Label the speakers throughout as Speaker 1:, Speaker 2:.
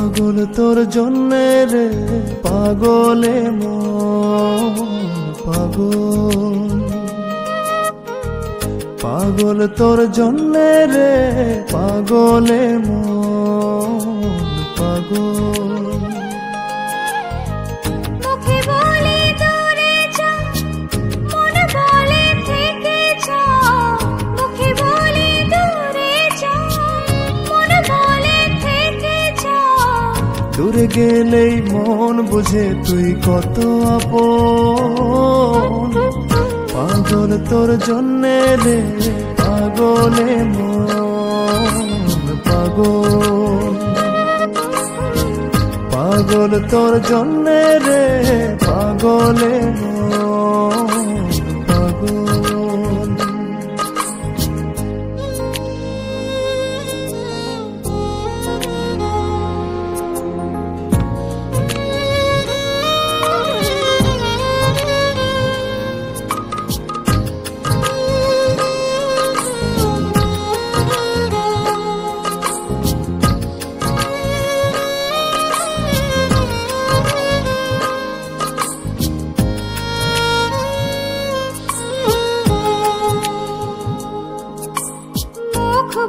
Speaker 1: পাগল তোর জন্যে রে পাগলে মন পাগল, পাগল তোর জন্যে রে পাগলে মন পাগল।
Speaker 2: মুখে বলে দূরে যা, মনে বলে থেকে যা। মুখে বলে দূরে যা, মনে বলে থেকে যা।
Speaker 1: দূরে গেলেই মন বুঝে তুই কত আপন, পাগল তোর জন্যে রে পাগলে মন পাগল, পাগল তোর জন্যে রে পাগলে মন পাগল।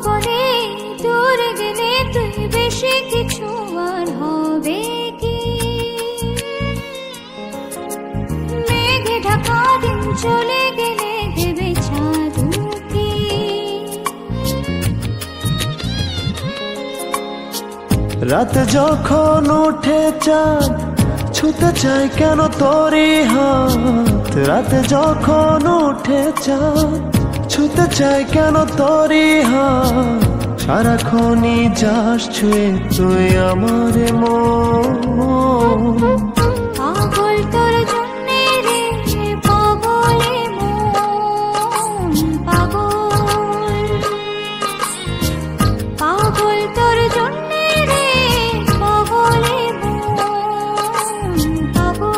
Speaker 2: বলে দূরে গেলে তুই বেশি কিছু আর হবে কি? মেঘে ঢাকা দিন চলে গেলে দেবে চাঁদ মুখী।
Speaker 1: রাত যখন উঠে চাঁদ ছুতে চাই কেন তোরই হাত, রাত যখন উঠে চাঁদ ছুতে চাই কেন তোরই হাত। সারাক্ষণই যাস ছুঁয়ে তুই আমার মন,
Speaker 2: পাগল তোর জন্যে রে পাগলে মন পাগল, পাগল তোর জন্যে রে পাগলে মন পাগল।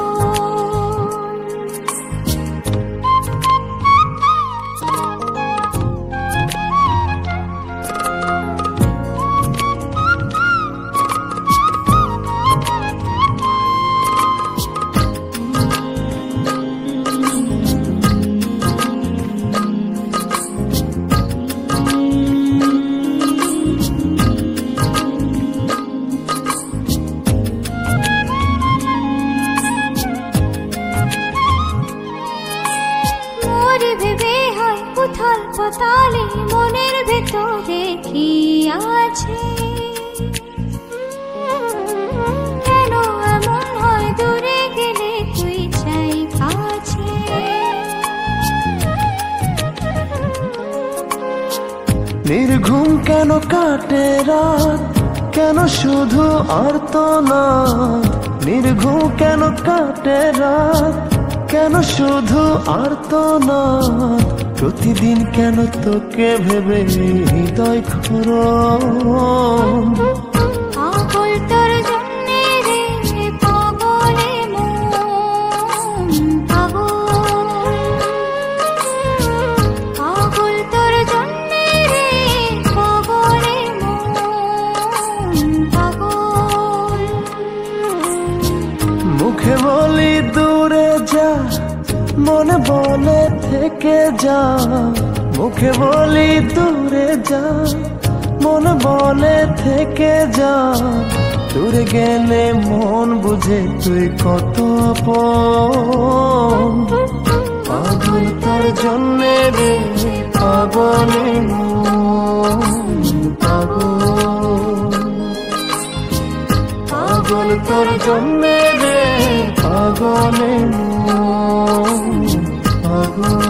Speaker 2: ভেবে হয় উথাল পাতালে মনের ভেতরে কি আছে, কেন এমন হয় দূরে গেলে তুই চাই কাছে।
Speaker 1: নির্ঘুম কেন কাটে রাত, কেন শুধু আর্তনাদ। নির্ঘুম কেন কাটে রাত, কেন শুধু আর্তনাদ। প্রতিদিন কেন তোকে ভেবে হৃদয় খরণ,
Speaker 2: পাগল তোর জন্যে রে পাগলে মন পাগল, পাগল তোর জন্যে রে পাগলে মন পাগল।
Speaker 1: মুখে বলি দূরে যা, মনে বলে থেকে যা। মুখে বলি দূরে যা, মনে বলে থেকে যা। দূরে গেলে মন বুঝে তুই কত আপন, পাগল তোর জন্যে রে পাগলে মন পাগল, পাগল তোর জন্যে রে পাগলে মন পাগল।